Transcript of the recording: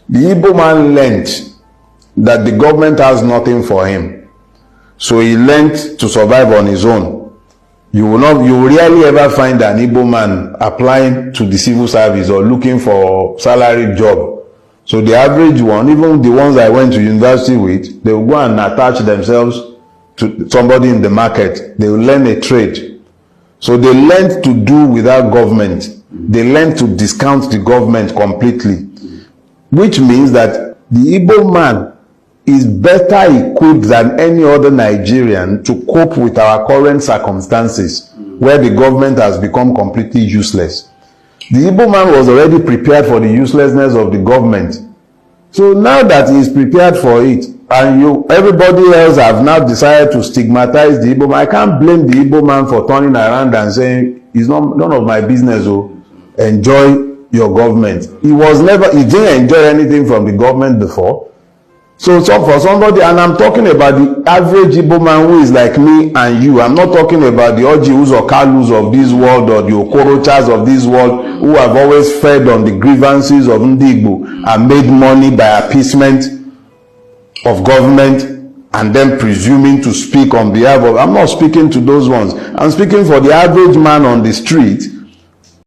The Igbo man learned that the government has nothing for him. So he learned to survive on his own. You will rarely ever find an Igbo man applying to the civil service or looking for salary job. So the average one, even the ones I went to university with, they will go and attach themselves to somebody in the market. They will learn a trade. So they learned to do without government. They learned to discount the government completely. Which means that the Igbo man is better equipped than any other Nigerian to cope with our current circumstances, where the government has become completely useless. The Igbo man was already prepared for the uselessness of the government. So now that he is prepared for it, and everybody else have now decided to stigmatize the Igbo man, I can't blame the Igbo man for turning around and saying, it's none of my business, oh, enjoy your government. He didn't enjoy anything from the government before. So for somebody, and I'm talking about the average Igbo man who is like me and you. I'm not talking about the Ojius or Kalus of this world or the Okorochas of this world who have always fed on the grievances of Ndi Igbo and made money by appeasement of government and then presuming to speak on behalf of. I'm not speaking to those ones. I'm speaking for the average man on the street